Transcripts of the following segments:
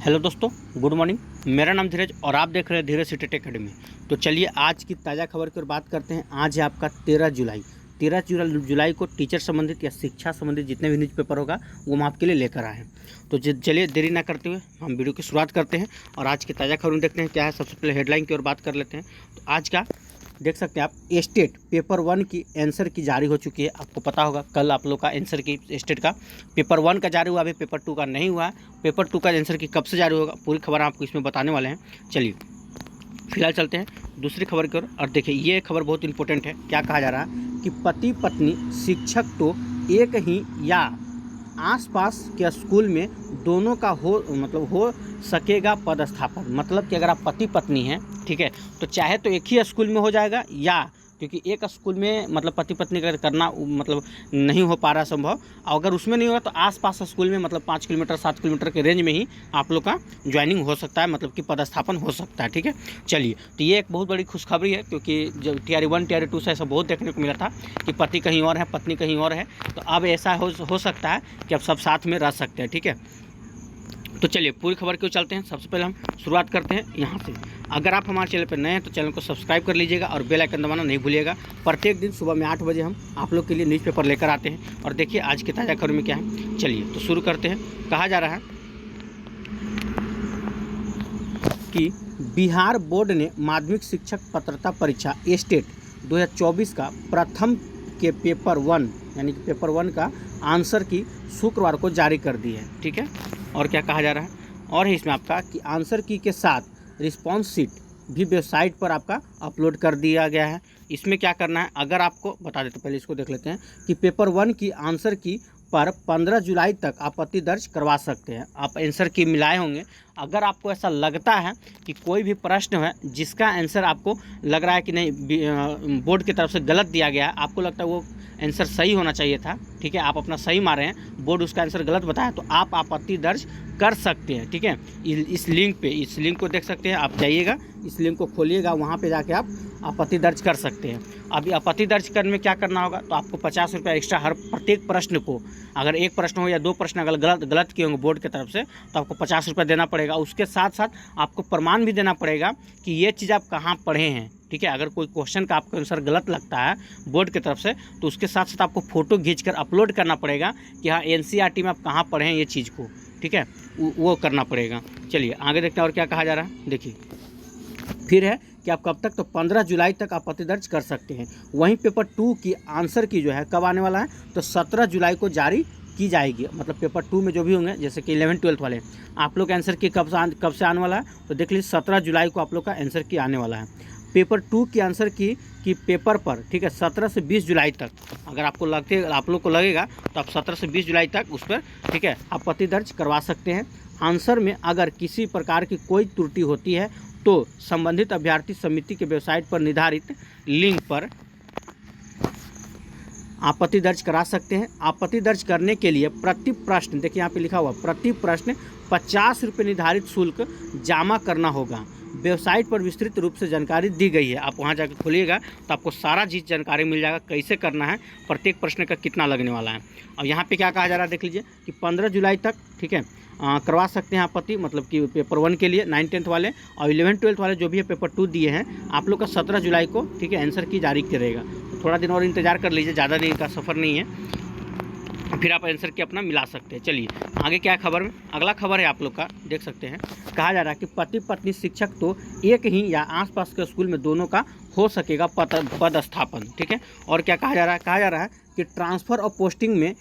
Hello दोस्तों, good morning. मेरा नाम धीरज और आप देख रहे हैं धीरज सिटी टेक अकेडमी। तो चलिए आज की ताज़ा खबर की ओर बात करते हैं। आज है आपका 13 जुलाई। 13 जुलाई को टीचर संबंधित या शिक्षा संबंधित जितने भी न्यूज़पेपर होगा वो हम आपके लिए लेकर आए हैं। तो चलिए देरी ना करते हुए हम वीडियो की शुरुआत करते हैं और आज की ताज़ा खबर देखते हैं क्या है। सबसे पहले हेडलाइन की ओर बात कर लेते हैं। तो आज का देख सकते हैं आप, स्टेट पेपर 1 की आंसर की जारी हो चुकी है। आपको पता होगा कल आप लोग का आंसर की स्टेट का पेपर 1 का जारी हुआ, अभी पेपर 2 का नहीं हुआ है। पेपर 2 का आंसर की कब से जारी होगा पूरी खबर आपको इसमें बताने वाले हैं। चलिए फिलहाल चलते हैं दूसरी खबर की ओर। और देखिए ये खबर बहुत इंपॉर्टेंट है। क्या कहा जा रहा है कि पति पत्नी शिक्षक तो एक ही या आसपास के स्कूल में दोनों का हो सकेगा पदस्थापन। मतलब कि अगर आप पति पत्नी हैं, ठीक है, तो चाहे तो एक ही स्कूल में हो जाएगा, या क्योंकि एक स्कूल में मतलब पति पत्नी का करना मतलब नहीं हो पा रहा संभव, अगर उसमें नहीं होगा तो आसपास स्कूल में मतलब 5 किलोमीटर 7 किलोमीटर के रेंज में ही आप लोग का ज्वाइनिंग हो सकता है, मतलब कि पदस्थापन हो सकता है। ठीक है, चलिए तो ये एक बहुत बड़ी खुशखबरी है, क्योंकि जब टीआर 1 टीआर 2 से ऐसा बहुत देखने को मिला था कि पति कहीं और है पत्नी कहीं और है, तो अब ऐसा हो सकता है कि अब सब साथ में रह सकते हैं। ठीक है, तो चलिए पूरी खबर क्यों चलते हैं। सबसे पहले हम शुरुआत करते हैं यहाँ से। अगर आप हमारे चैनल पर नए हैं तो चैनल को सब्सक्राइब कर लीजिएगा और बेल आइकन दबाना नहीं भूलिएगा। प्रत्येक दिन सुबह में 8 बजे हम आप लोग के लिए न्यूज़पेपर लेकर आते हैं। और देखिए आज की ताज़ा खबर में क्या है। चलिए तो शुरू करते हैं। कहा जा रहा है कि बिहार बोर्ड ने माध्यमिक शिक्षक पात्रता परीक्षा स्टेट 2024 का प्रथम के पेपर 1 यानी कि पेपर 1 का आंसर की शुक्रवार को जारी कर दी है। ठीक है, और क्या कहा जा रहा है और है इसमें आपका कि आंसर की के साथ रिस्पॉन्स शीट भी वेबसाइट पर आपका अपलोड कर दिया गया है। इसमें क्या करना है अगर आपको बता देते, पहले इसको देख लेते हैं कि पेपर 1 की आंसर की पर 15 जुलाई तक आपत्ति दर्ज करवा सकते हैं। आप आंसर की मिलाए होंगे। अगर आपको ऐसा लगता है कि कोई भी प्रश्न है जिसका आंसर आपको लग रहा है कि नहीं बोर्ड की तरफ से गलत दिया गया है, आपको लगता है वो आंसर सही होना चाहिए था, ठीक है, आप अपना सही मारे हैं, बोर्ड उसका आंसर गलत बताया, तो आप आपत्ति दर्ज कर सकते हैं। ठीक है, इस लिंक को देख सकते हैं। आप जाइएगा, इस लिंक को खोलिएगा, वहाँ पे जाके आप आपत्ति दर्ज कर सकते हैं। अभी आपत्ति दर्ज करने में क्या करना होगा, तो आपको 50 रुपये एक्स्ट्रा हर प्रत्येक प्रश्न को, अगर एक प्रश्न हो या 2 प्रश्न अगर गलत किए होंगे बोर्ड की तरफ से, तो आपको 50 रुपये देना पड़ेगा। उसके साथ साथ आपको प्रमाण भी देना पड़ेगा कि ये चीज़ आप कहाँ पढ़े हैं। ठीक है, अगर कोई क्वेश्चन का आपको आंसर गलत लगता है बोर्ड की तरफ से, तो उसके साथ साथ आपको फ़ोटो खींचकर अपलोड करना पड़ेगा कि हाँ एनसीईआरटी में आप कहाँ पढ़े हैं ये चीज़ को। ठीक है, वो करना पड़ेगा। चलिए आगे देखते हैं और क्या कहा जा रहा है। देखिए फिर है कि आप कब तक, तो 15 जुलाई तक आपत्ति दर्ज कर सकते हैं। वहीं पेपर 2 की आंसर की जो है कब आने वाला है, तो 17 जुलाई को जारी की जाएगी। मतलब पेपर 2 में जो भी होंगे, जैसे कि 11 12 वाले, आप लोग आंसर की कब से आने वाला है, तो देख लीजिए 17 जुलाई को आप लोग का आंसर की आने वाला है। पेपर 2 की आंसर की पेपर पर, ठीक है, 17 से 20 जुलाई तक अगर आप लोग को लगेगा तो आप 17 से 20 जुलाई तक उस पर, ठीक है, आपत्ति दर्ज करवा सकते हैं। आंसर में अगर किसी प्रकार की कोई त्रुटि होती है तो संबंधित अभ्यर्थी समिति के वेबसाइट पर निर्धारित लिंक पर आपत्ति दर्ज करा सकते हैं। आपत्ति दर्ज करने के लिए प्रति प्रश्न, देखिए यहाँ पे लिखा हुआ प्रति प्रश्न 50 रुपये निर्धारित शुल्क जमा करना होगा। वेबसाइट पर विस्तृत रूप से जानकारी दी गई है। आप वहाँ जाकर खोलिएगा तो आपको सारा चीज़ जानकारी मिल जाएगा, कैसे करना है, प्रत्येक प्रश्न का कितना लगने वाला है। और यहाँ पे क्या कहा जा रहा है देख लीजिए कि 15 जुलाई तक, ठीक है, करवा सकते हैं आपत्ति, मतलब कि पेपर 1 के लिए 9 10 वाले और 11 12 वाले जो भी है पेपर 2 दिए हैं आप लोग का 17 जुलाई को, ठीक है, आंसर की जारी करेगा। तो थोड़ा दिन और इंतजार कर लीजिए, ज़्यादा दिन का सफ़र नहीं है, फिर आप आंसर की अपना मिला सकते हैं। चलिए आगे क्या खबर में, अगला खबर है आप लोग का, देख सकते हैं। कहा जा रहा है कि पति पत्नी शिक्षक तो एक ही या आसपास के स्कूल में दोनों का हो सकेगा पदस्थापन। ठीक है, और क्या कहा जा रहा है कि ट्रांसफ़र और पोस्टिंग में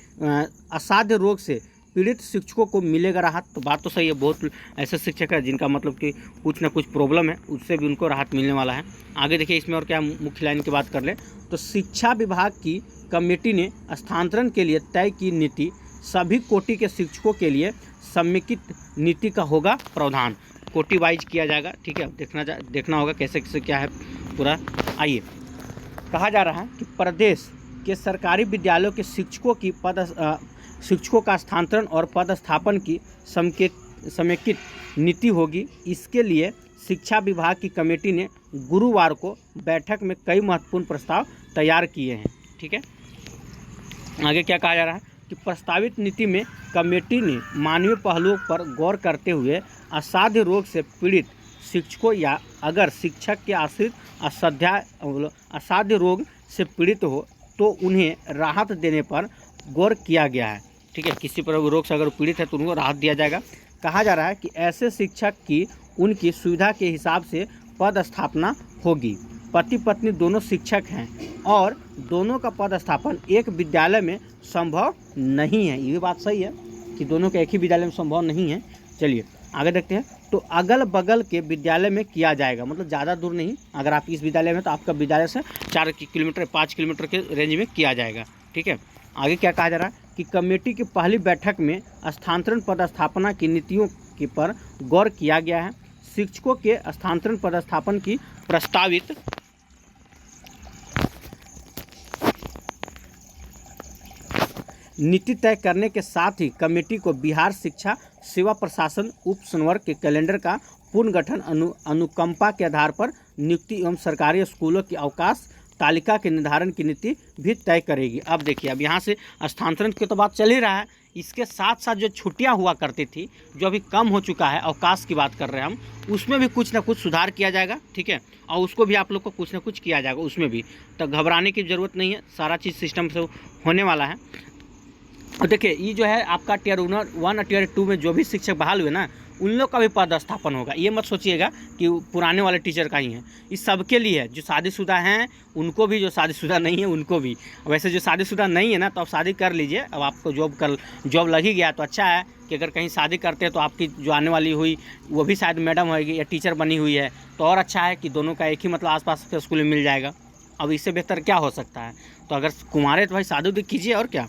असाध्य रोग से पीड़ित शिक्षकों को मिलेगा राहत। तो बात तो सही है, बहुत ऐसे शिक्षक है जिनका मतलब कि कुछ ना कुछ प्रॉब्लम है, उससे भी उनको राहत मिलने वाला है। आगे देखिए इसमें और क्या मुख्य लाइन की बात कर ले, तो शिक्षा विभाग की कमेटी ने स्थानांतरण के लिए तय की नीति, सभी कोटि के शिक्षकों के लिए समेकित नीति का होगा प्रावधान। कोटि वाइज किया जाएगा। ठीक है, देखना होगा कैसे कैसे क्या है पूरा। आइए, कहा जा रहा है कि प्रदेश के सरकारी विद्यालयों के शिक्षकों का स्थानांतरण और पदस्थापन की समेकित नीति होगी। इसके लिए शिक्षा विभाग की कमेटी ने गुरुवार को बैठक में कई महत्वपूर्ण प्रस्ताव तैयार किए हैं। ठीक है, आगे क्या कहा जा रहा है कि प्रस्तावित नीति में कमेटी ने मानवीय पहलुओं पर गौर करते हुए असाध्य रोग से पीड़ित शिक्षकों या अगर शिक्षक के आश्रित असाध्य रोग से पीड़ित हो तो उन्हें राहत देने पर गौर किया गया है। ठीक है, किसी पर रोग से अगर पीड़ित है तो उनको राहत दिया जाएगा। कहा जा रहा है कि ऐसे शिक्षक की उनकी सुविधा के हिसाब से पद स्थापना होगी। पति पत्नी दोनों शिक्षक हैं और दोनों का पद स्थापन एक विद्यालय में संभव नहीं है। ये बात सही है कि दोनों का एक ही विद्यालय में संभव नहीं है। चलिए आगे देखते हैं। तो अगल बगल के विद्यालय में किया जाएगा, मतलब ज़्यादा दूर नहीं। अगर आप इस विद्यालय में तो आपका विद्यालय से 4 किलोमीटर 5 किलोमीटर के रेंज में किया जाएगा। ठीक है, आगे क्या कहा जा रहा है कि कमेटी की पहली बैठक में स्थानांतरण पदस्थापना की नीतियों के पर गौर किया गया है। शिक्षकों के स्थानांतरण पदस्थापन की प्रस्तावित नीति तय करने के साथ ही कमेटी को बिहार शिक्षा सेवा प्रशासन उप संवर्ग के कैलेंडर का पुनर्गठन अनुकंपा के आधार पर नियुक्ति एवं सरकारी स्कूलों की अवकाश तालिका के निर्धारण की नीति भी तय करेगी। अब देखिए, अब यहाँ से स्थानांतरण की तो बात चल ही रहा है, इसके साथ साथ जो छुट्टियाँ हुआ करती थी जो अभी कम हो चुका है, अवकाश की बात कर रहे हैं हम, उसमें भी कुछ ना कुछ सुधार किया जाएगा। ठीक है, और उसको भी आप लोग को कुछ ना कुछ किया जाएगा उसमें भी, तो घबराने की ज़रूरत नहीं है, सारा चीज़ सिस्टम से होने वाला है। और देखिए, ये जो है आपका टियर 1 और टियर 2 में जो भी शिक्षक बहाल हुए ना, उन लोग का भी पदस्थापन होगा। ये मत सोचिएगा कि पुराने वाले टीचर का ही है, इस सबके लिए है। जो शादीशुदा हैं उनको भी, जो शादीशुदा नहीं है उनको भी। वैसे जो शादीशुदा नहीं है ना, तो आप शादी कर लीजिए। अब आपको जॉब लग ही गया तो अच्छा है कि अगर कहीं शादी करते हैं तो आपकी जो आने वाली हुई वो भी शायद मैडम होगी या टीचर बनी हुई है, तो और अच्छा है कि दोनों का एक ही मतलब आसपास के स्कूल में मिल जाएगा। अब इससे बेहतर क्या हो सकता है। तो अगर कुंवारे तो भाई शादी उदी कीजिए, और क्या।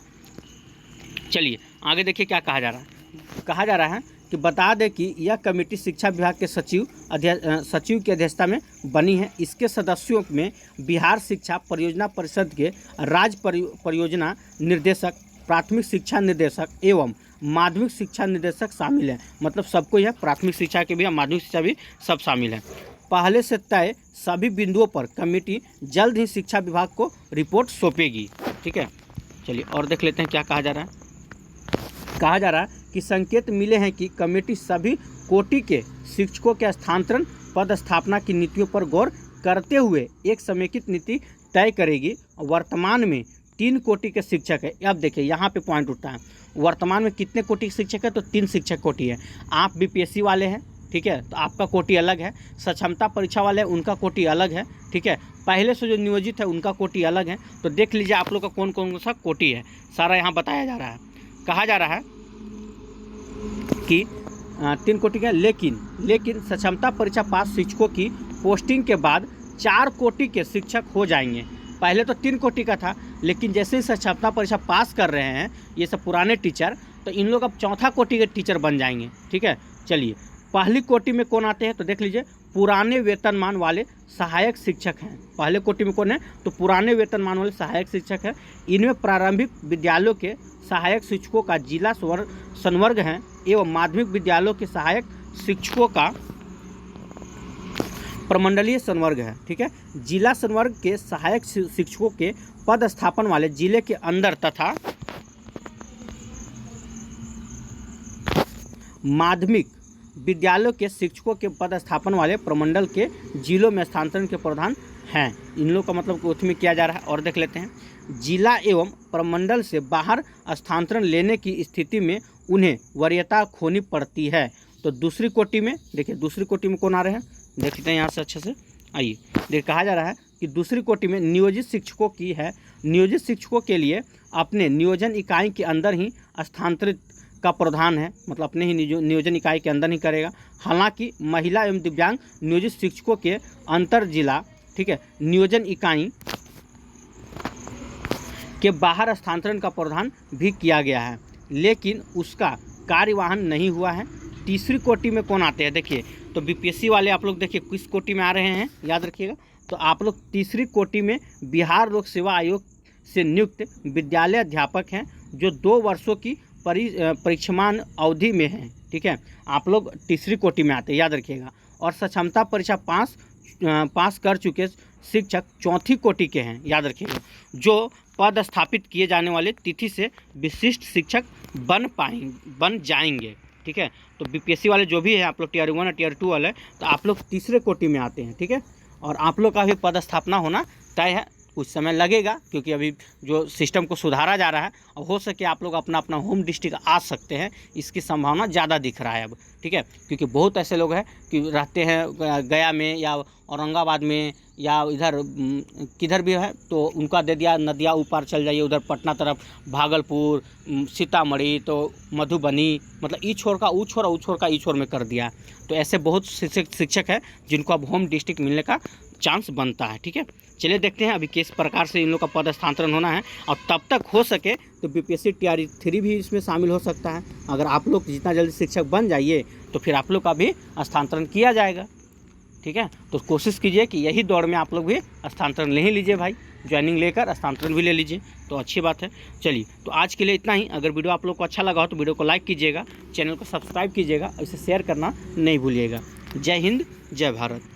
चलिए आगे देखिए क्या कहा जा रहा है। कहा जा रहा है कि बता दें कि यह कमेटी शिक्षा विभाग के सचिव की अध्यक्षता में बनी है। इसके सदस्यों में बिहार शिक्षा परियोजना परिषद के राज्य परियोजना निर्देशक, प्राथमिक शिक्षा निर्देशक एवं माध्यमिक शिक्षा निर्देशक शामिल है। मतलब सबको यह प्राथमिक शिक्षा के भी और माध्यमिक शिक्षा भी सब शामिल है। पहले से तय सभी बिंदुओं पर कमेटी जल्द ही शिक्षा विभाग को रिपोर्ट सौंपेगी। ठीक है, चलिए और देख लेते हैं क्या कहा जा रहा है। कहा जा रहा है कि संकेत मिले हैं कि कमेटी सभी कोटि के शिक्षकों के स्थानांतरण पदस्थापना की नीतियों पर गौर करते हुए एक समेकित नीति तय करेगी। वर्तमान में 3 कोटि के शिक्षक है। अब देखिए यहाँ पे पॉइंट उठता है, वर्तमान में कितने कोटि के शिक्षक है, तो 3 शिक्षक कोटि है। आप बीपीएससी वाले हैं, ठीक है, तो आपका कोटि अलग है। सक्षमता परीक्षा वाले हैं, उनका कोटि अलग है। ठीक है, पहले से जो नियोजित है उनका कोटि अलग है। तो देख लीजिए आप लोग का कौन कौन सा कोटि है, सारा यहाँ बताया जा रहा है। कहा जा रहा है कि 3 कोटि का, लेकिन सक्षमता परीक्षा पास शिक्षकों की पोस्टिंग के बाद 4 कोटि के शिक्षक हो जाएंगे। पहले तो 3 कोटि का था, लेकिन जैसे ही सक्षमता परीक्षा पास कर रहे हैं ये सब पुराने टीचर, तो इन लोग अब 4था कोटि के टीचर बन जाएंगे। ठीक है, चलिए पहली कोटि में कौन आते हैं, तो देख लीजिए पुराने वेतनमान वाले सहायक शिक्षक हैं। पहले कोटि में कौन है, तो पुराने वेतनमान वाले सहायक शिक्षक हैं। इनमें प्रारंभिक विद्यालयों के सहायक शिक्षकों का जिला संवर्ग है एवं माध्यमिक विद्यालयों के सहायक शिक्षकों का प्रमंडलीय संवर्ग है। ठीक है, जिला संवर्ग के सहायक शिक्षकों के पद स्थापन वाले जिले के अंदर तथा माध्यमिक विद्यालयों के शिक्षकों के पदस्थापन वाले प्रमंडल के जिलों में स्थानांतरण के प्रावधान हैं। इन लोग का मतलब उसमें किया जा रहा है। और देख लेते हैं, जिला एवं प्रमंडल से बाहर स्थानांतरण लेने की स्थिति में उन्हें वरीयता खोनी पड़ती है। तो दूसरी कोटि में देखिए, दूसरी कोटि में कौन आ रहे हैं, देख लेते हैं यहाँ से अच्छे से। आइए देख, कहा जा रहा है कि दूसरी कोटि में नियोजित शिक्षकों की है। नियोजित शिक्षकों के लिए अपने नियोजन इकाई के अंदर ही स्थानांतरित का प्रावधान है, मतलब अपने ही नियोजन इकाई के अंदर ही करेगा। हालांकि महिला एवं दिव्यांग नियोजित शिक्षकों के अंतर जिला, ठीक है, नियोजन इकाई के बाहर स्थानांतरण का प्रावधान भी किया गया है, लेकिन उसका कार्यवाहन नहीं हुआ है। तीसरी कोटि में कौन आते हैं, देखिए, तो बीपीएससी वाले आप लोग देखिए किस कोटि में आ रहे हैं, याद रखिएगा। तो आप लोग तीसरी कोटि में बिहार लोक सेवा आयोग से नियुक्त विद्यालय अध्यापक हैं जो 2 वर्षों की परीक्षमान अवधि में हैं। ठीक है, आप लोग तीसरी कोटि में आते हैं, याद रखिएगा। और सक्षमता परीक्षा पास कर चुके शिक्षक चौथी कोटि के हैं, याद रखिएगा, जो पद स्थापित किए जाने वाले तिथि से विशिष्ट शिक्षक बन जाएंगे। ठीक है। तो बीपीएससी वाले जो भी है आप लोग टियर 1 और टियर 2 वाले, तो आप लोग तीसरे कोटि में आते हैं, ठीक है। और आप लोग का भी पदस्थापना होना तय है, कुछ समय लगेगा क्योंकि अभी जो सिस्टम को सुधारा जा रहा है, और हो सके आप लोग अपना अपना होम डिस्ट्रिक्ट आ सकते हैं, इसकी संभावना ज़्यादा दिख रहा है अब, ठीक है। क्योंकि बहुत ऐसे लोग हैं कि रहते हैं गया में या औरंगाबाद में या इधर किधर भी है, तो उनका दे दिया नदिया ऊपर चल जाइए उधर पटना तरफ, भागलपुर, सीतामढ़ी, तो मधुबनी, मतलब ई छोर का ऊ छोर और ऊ छोर का ई छोर में कर दिया। तो ऐसे बहुत शिक्षक हैं जिनको अब होम डिस्ट्रिक्ट मिलने का चांस बनता है, ठीक है। चलिए देखते हैं अभी किस प्रकार से इन लोग का पद स्थानांतरण होना है, और तब तक हो सके तो बीपीएससी टियर 3 भी इसमें शामिल हो सकता है। अगर आप लोग जितना जल्दी शिक्षक बन जाइए तो फिर आप लोग का भी स्थानांतरण किया जाएगा, ठीक है। तो कोशिश कीजिए कि यही दौड़ में आप लोग भी स्थानांतरण ले ही लीजिए भाई, ज्वाइनिंग लेकर स्थानांतरण भी ले लीजिए, तो अच्छी बात है। चलिए, तो आज के लिए इतना ही। अगर वीडियो आप लोग को अच्छा लगा हो तो वीडियो को लाइक कीजिएगा, चैनल को सब्सक्राइब कीजिएगा, इसे शेयर करना नहीं भूलिएगा। जय हिंद, जय भारत।